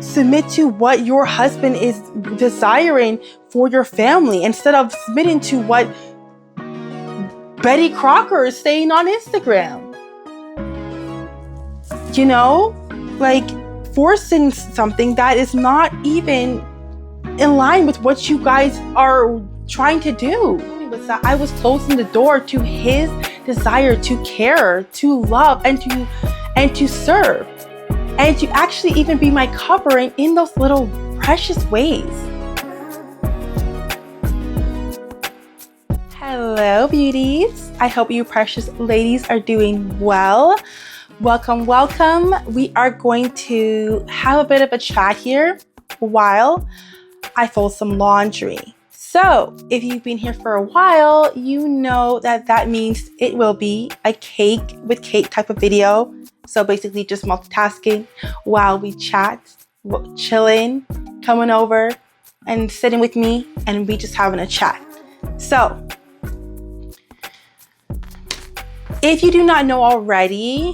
submit to what your husband is desiring for your family instead of submitting to what Betty Crocker is saying on Instagram. You know, like forcing something that is not even in line with what you guys are trying to do. Was that I was closing the door to his desire to care, to love, and to serve, and to actually even be my covering in those little precious ways. Hello, beauties. I hope you precious ladies are doing well. Welcome, welcome. We are going to have a bit of a chat here while I fold some laundry. So if you've been here for a while, you know that means it will be a cake with cake type of video. So basically just multitasking while we chat, chilling, coming over and sitting with me, and we just having a chat. So if you do not know already,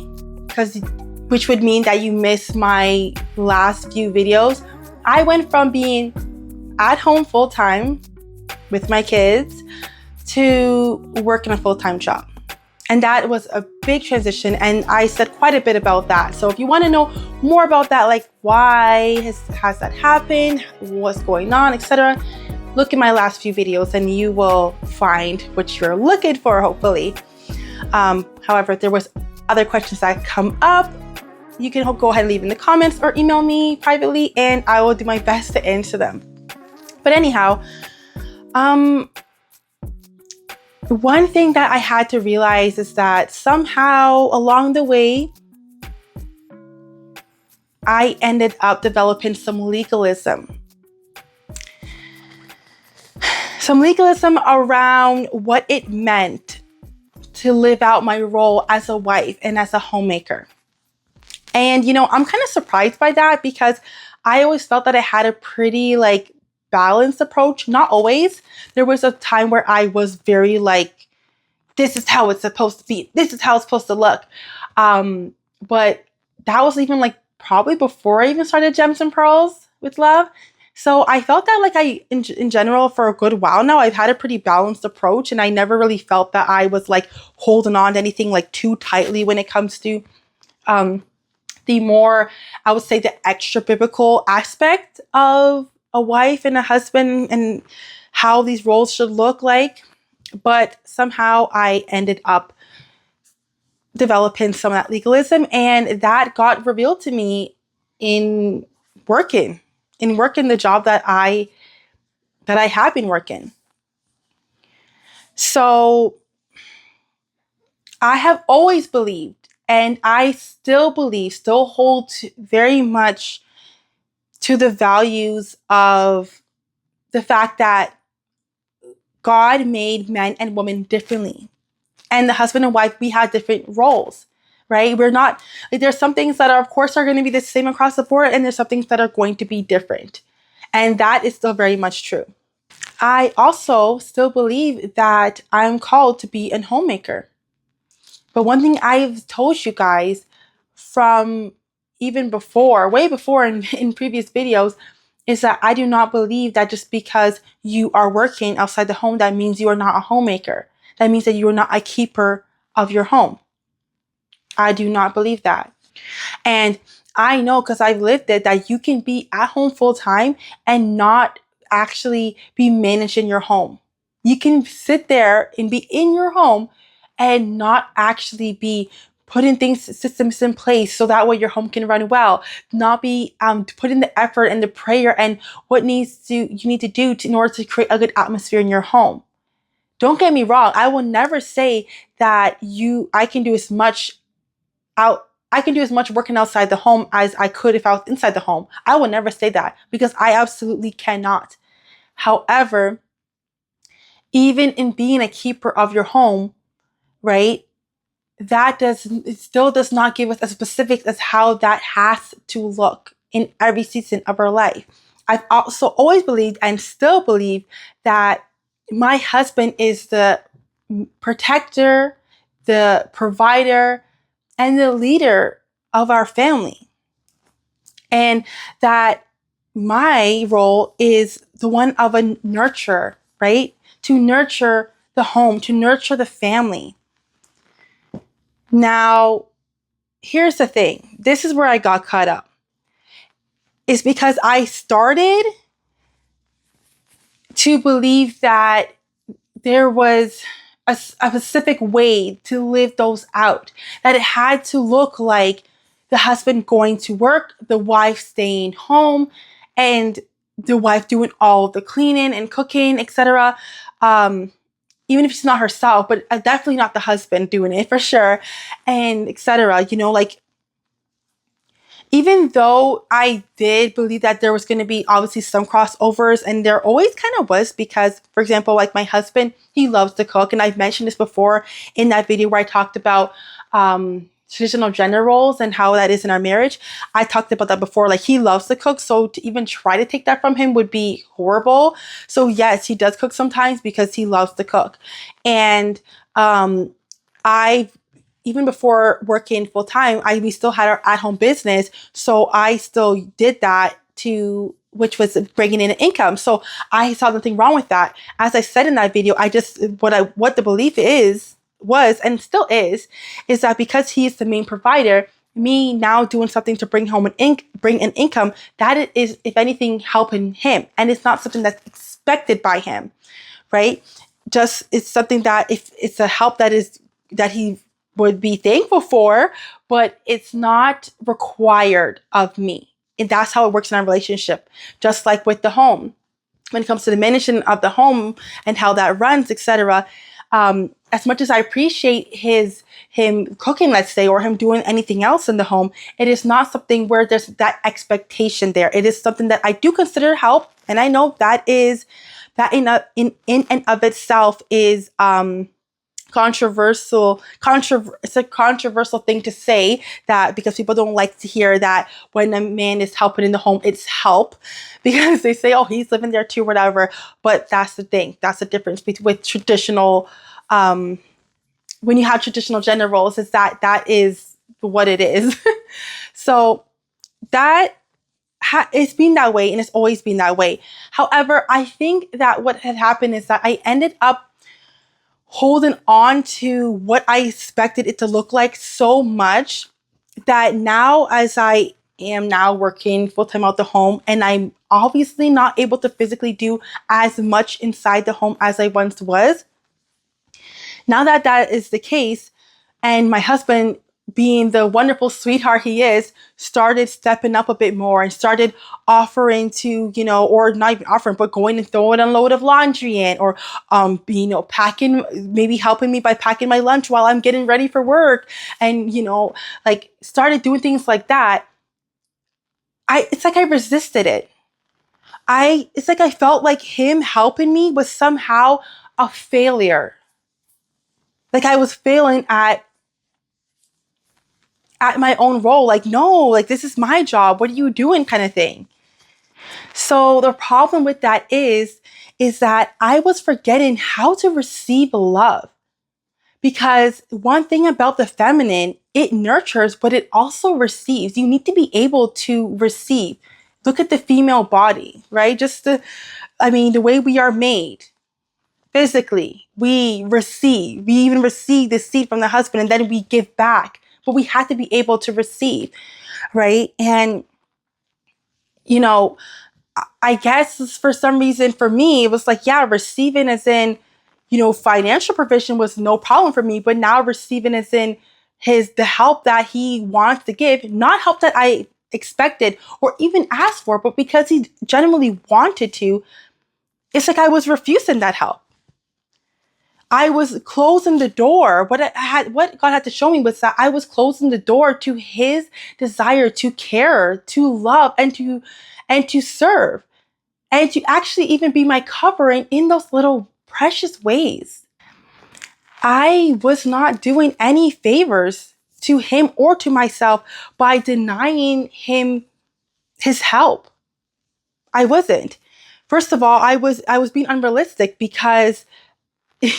which would mean that you missed my last few videos, I went from being at home full-time with my kids to working a full-time job. And that was a big transition, and I said quite a bit about that. So if you want to know more about that, like why has that happened, what's going on, etc., look at my last few videos and you will find what you're looking for, hopefully. However, if there was other questions that come up, you can go ahead and leave in the comments or email me privately and I will do my best to answer them. But anyhow, one thing that I had to realize is that somehow along the way, I ended up developing some legalism. Some legalism around what it meant to live out my role as a wife and as a homemaker. And, you know, I'm kind of surprised by that because I always felt that I had a pretty balanced approach. Not always. There was a time where I was very this is how it's supposed to be. This is how it's supposed to look. But that was even probably before I even started Gems and Pearls with Love. So I felt that in general for a good while now, I've had a pretty balanced approach, and I never really felt that I was holding on to anything too tightly when it comes to the more, I would say, the extra biblical aspect of a wife and a husband and how these roles should look like. But somehow I ended up developing some of that legalism, and that got revealed to me in working the job that I have been working. So I have always believed, and I still hold very much to the values of the fact that God made men and women differently. And the husband and wife, we have different roles, right? We're not, there's some things that are, of course, are going to be the same across the board, and there's some things that are going to be different. And that is still very much true. I also still believe that I'm called to be a homemaker. But one thing I've told you guys from even before, way before in previous videos, is that I do not believe that just because you are working outside the home, that means you are not a homemaker. That means that you are not a keeper of your home. I do not believe that. And I know, because I've lived it, that you can be at home full time and not actually be managing your home. You can sit there and be in your home and not actually be putting systems in place so that way your home can run well, not be putting the effort and the prayer and what you need to do in order to create a good atmosphere in your home. Don't get me wrong. I will never say that I can do as much working outside the home as I could if I was inside the home. I will never say that because I absolutely cannot. However, even in being a keeper of your home, right? It still does not give us a specifics as how that has to look in every season of our life. I've also always believed and still believe that my husband is the protector, the provider, and the leader of our family. And that my role is the one of a nurturer, right? To nurture the home, to nurture the family. Now, here's the thing. This is where I got caught up. Is because I started to believe that there was a specific way to live those out, that it had to look like the husband going to work, the wife staying home, and the wife doing all the cleaning and cooking, etc. Even if it's not herself, but definitely not the husband doing it for sure, and etc. Like, even though I did believe that there was going to be obviously some crossovers, and there always kind of was, because, for example, like my husband, he loves to cook. And I've mentioned this before in that video where I talked about traditional gender roles and how that is in our marriage. I talked about that before. Like, he loves to cook. So to even try to take that from him would be horrible. So yes, he does cook sometimes because he loves to cook. And I even before working full time, we still had our at home business. So I still did that which was bringing in an income. So I saw nothing wrong with that. As I said in that video, what the belief was, and still is that because he is the main provider, me now doing something to bring an income, that it is, if anything, helping him. And it's not something that's expected by him, right? Just, it's something that, if it's a help that he would be thankful for, but it's not required of me. And that's how it works in our relationship. Just like with the home, when it comes to the management of the home and how that runs, etc. As much as I appreciate him cooking, let's say, or him doing anything else in the home, it is not something where there's that expectation there. It is something that I do consider help, and I know that in and of itself is controversial. It's a controversial thing to say, that because people don't like to hear that when a man is helping in the home, it's help, because they say, oh, he's living there too, whatever. But that's the thing. That's the difference with traditional, when you have traditional gender roles, is that is what it is. So that it's been that way, and it's always been that way. However, I think that what had happened is that I ended up holding on to what I expected it to look like so much that now, as I am now working full-time out the home, and I'm obviously not able to physically do as much inside the home as I once was. Now that is the case, and my husband, being the wonderful sweetheart he is, started stepping up a bit more and started offering to, or not even offering, but going and throwing a load of laundry in, or, packing, maybe helping me by packing my lunch while I'm getting ready for work. And, like, started doing things like that. It's like I resisted it. It's like I felt like him helping me was somehow a failure. Like I was failing at my own role. Like, no, like, this is my job. What are you doing, kind of thing. So the problem with that is that I was forgetting how to receive love. Because one thing about the feminine, it nurtures, but it also receives. You need to be able to receive. Look at the female body, right? The way we are made. Physically, we receive. We even receive the seed from the husband, and then we give back. But we have to be able to receive, right? And, I guess for some reason, for me, it was like, yeah, receiving as in, financial provision was no problem for me, but now receiving as in the help that he wants to give, not help that I expected or even asked for, but because he genuinely wanted to, it's like I was refusing that help. I was closing the door. What God had to show me was that I was closing the door to his desire to care, to love, and to serve, and to actually even be my covering in those little precious ways. I was not doing any favors to him or to myself by denying him his help. I wasn't. First of all, I was being unrealistic, because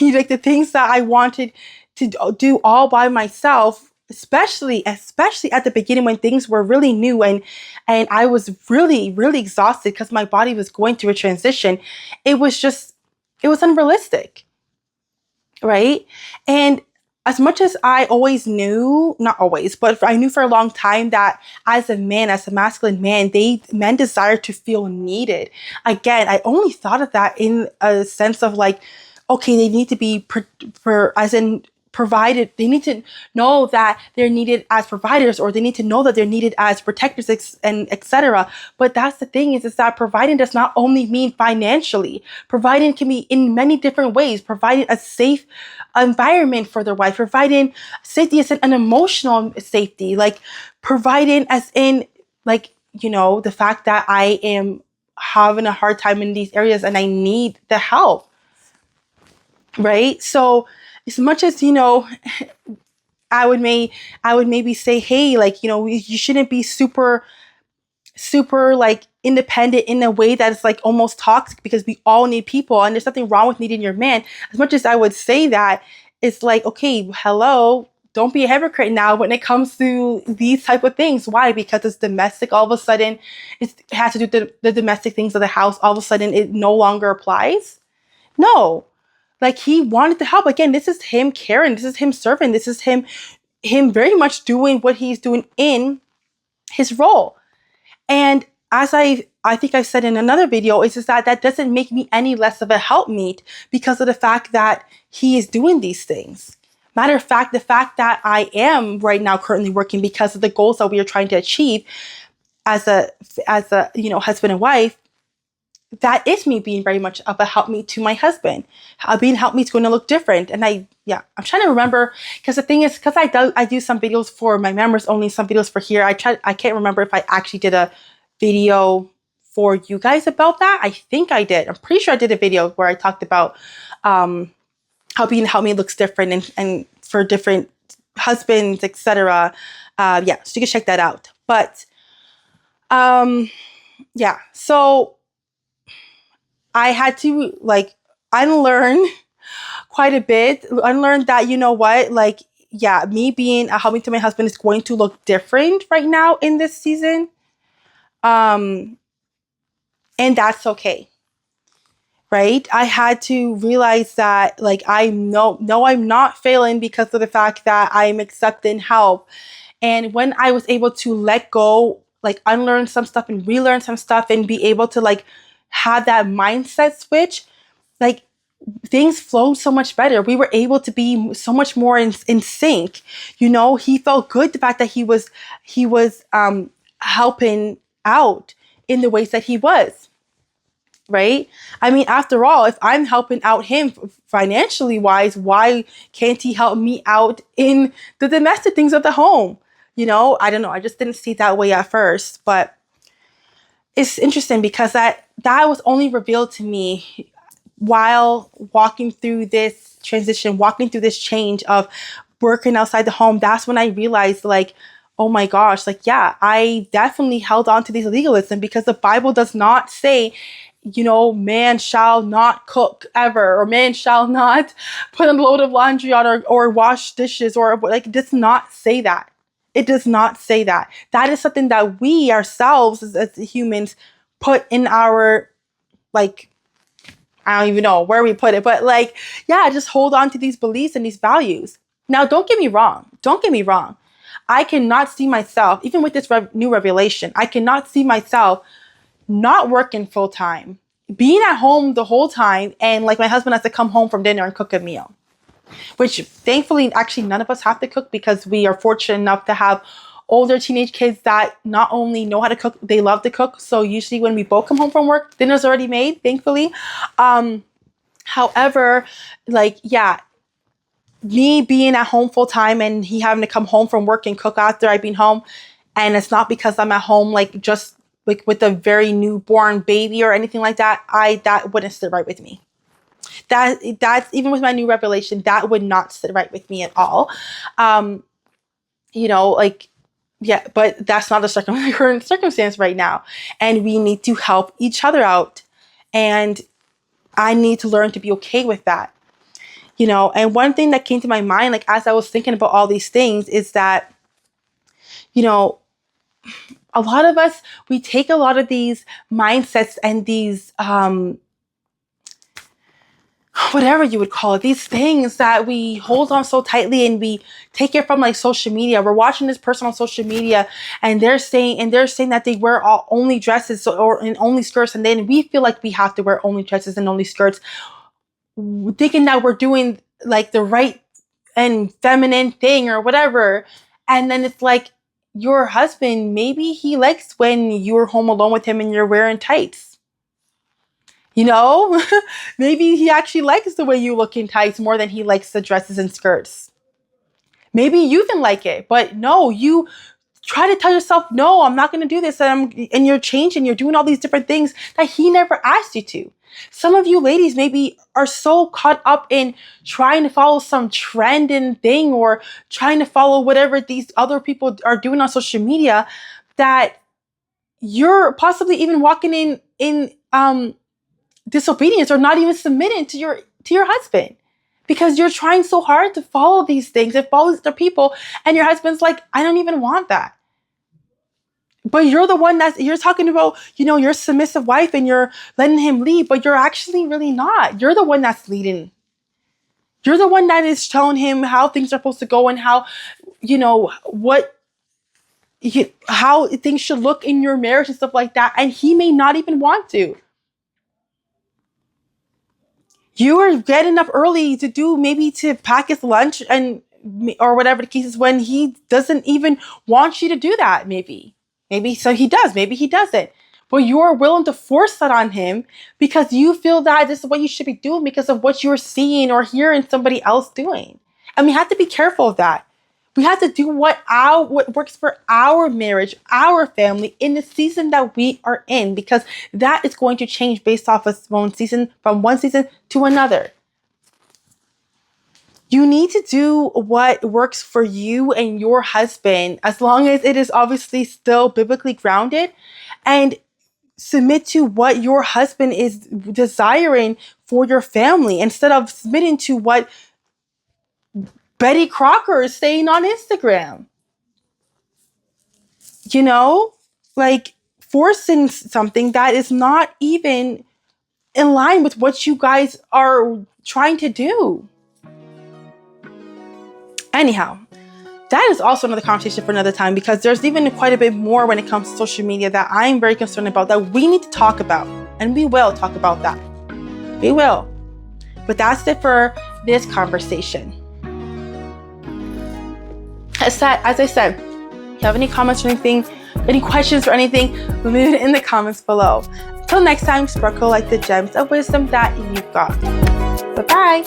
like the things that I wanted to do all by myself, especially at the beginning when things were really new and I was really, really exhausted because my body was going through a transition. It was unrealistic, right? And as much as I always knew, not always, but I knew for a long time that as a man, as a masculine man, men desire to feel needed. Again, I only thought of that in a sense of like, okay, they need to be as in provided. They need to know that they're needed as providers, or they need to know that they're needed as protectors, and etc. But that's the thing is that providing does not only mean financially. Providing can be in many different ways. Providing a safe environment for their wife, providing safety as in an emotional safety, like providing as in like, the fact that I am having a hard time in these areas and I need the help. Right. So as much as, I would maybe say, hey, like, you shouldn't be super like independent in a way that is like almost toxic, because we all need people and there's nothing wrong with needing your man. As much as I would say that, it's like, okay, hello, don't be a hypocrite now when it comes to these type of things. Why? Because it's domestic. All of a sudden it has to do with the domestic things of the house. All of a sudden it no longer applies. No, like he wanted to help. Again, this is him caring. This is him serving. This is him very much doing what he's doing in his role. And as I think I said in another video, it's just that doesn't make me any less of a helpmeet because of the fact that he is doing these things. Matter of fact, the fact that I am right now currently working because of the goals that we are trying to achieve as a husband and wife, that is me being very much of a helpmeet to my husband. Being helpmeet is going to look different. And I'm trying to remember, because the thing is, because I do some videos for my members only, some videos for here. I can't remember if I actually did a video for you guys about that. I think I did. I'm pretty sure I did a video where I talked about how being helpmeet looks different and for different husbands, etc. So you can check that out. But so I had to like unlearn quite a bit. Unlearn that, me being a helping to my husband is going to look different right now in this season. And that's okay. Right? I had to realize that like I'm not failing because of the fact that I'm accepting help. And when I was able to let go, like unlearn some stuff and relearn some stuff and be able to like have that mindset switch, like things flowed so much better. We were able to be so much more in sync. He felt good, the fact that he was helping out in the ways that he was. Right? I mean, after all, if I'm helping out him financially wise, why can't he help me out in the domestic things of the home? I don't know. I just didn't see it that way at first, but it's interesting because that was only revealed to me while walking through this transition, walking through this change of working outside the home. That's when I realized, like, oh my gosh, like, yeah, I definitely held on to these legalism because the Bible does not say, man shall not cook ever, or man shall not put a load of laundry on or wash dishes, or like, it does not say that. It does not say that. That is something that we ourselves as humans put in our, like, I don't even know where we put it, but like, yeah, just hold on to these beliefs and these values. Now, don't get me wrong. I cannot see myself, even with this new revelation, I cannot see myself not working full time, being at home the whole time, and like my husband has to come home from dinner and cook a meal. Which thankfully, actually, none of us have to cook because we are fortunate enough to have older teenage kids that not only know how to cook, they love to cook. So usually when we both come home from work, dinner's already made, thankfully. However, like, yeah, me being at home full time and he having to come home from work and cook after I've been home. And it's not because I'm at home, like, just like with a very newborn baby or anything like that. That wouldn't sit right with me. That's even with my new revelation, that would not sit right with me at all. Like, yeah, but that's not the current circumstance right now. And we need to help each other out. And I need to learn to be okay with that. And one thing that came to my mind, like as I was thinking about all these things, is that, a lot of us, we take a lot of these mindsets and these, whatever you would call it, these things that we hold on so tightly, and we take it from like social media. We're watching this person on social media, and they're saying that they wear only dresses and only skirts, and then we feel like we have to wear only dresses and only skirts, thinking that we're doing like the right and feminine thing or whatever. And then it's like, your husband, maybe he likes when you're home alone with him and you're wearing tights. Maybe he actually likes the way you look in tights more than he likes the dresses and skirts. Maybe you even like it, but no, you try to tell yourself, no, I'm not going to do this. And you're changing, you're doing all these different things that he never asked you to. Some of you ladies maybe are so caught up in trying to follow some trend and thing, or trying to follow whatever these other people are doing on social media, that you're possibly even walking in disobedience, or not even submitting to your husband, because you're trying so hard to follow these things and follow other people, and your husband's like, I don't even want that. But you're the one you're talking about, your submissive wife, and you're letting him lead, but you're actually really not. You're the one that's leading. You're the one that is telling him how things are supposed to go, and how, how things should look in your marriage and stuff like that. And he may not even want to. You are getting up early to pack his lunch or whatever the case is, when he doesn't even want you to do that. Maybe so he does, maybe he doesn't. But you're willing to force that on him because you feel that this is what you should be doing because of what you're seeing or hearing somebody else doing. And we have to be careful of that. We have to do what works for our marriage, our family, in the season that we are in, because that is going to change based off of one season to another. You need to do what works for you and your husband, as long as it is obviously still biblically grounded, and submit to what your husband is desiring for your family, instead of submitting to what Betty Crocker is saying on Instagram. Like forcing something that is not even in line with what you guys are trying to do. Anyhow, that is also another conversation for another time, because there's even quite a bit more when it comes to social media that I'm very concerned about, that we need to talk about. And we will talk about that. We will. But that's it for this conversation. As I said, if you have any comments or anything, any questions or anything, leave it in the comments below. Until next time, sparkle like the gems of wisdom that you've got. Bye-bye.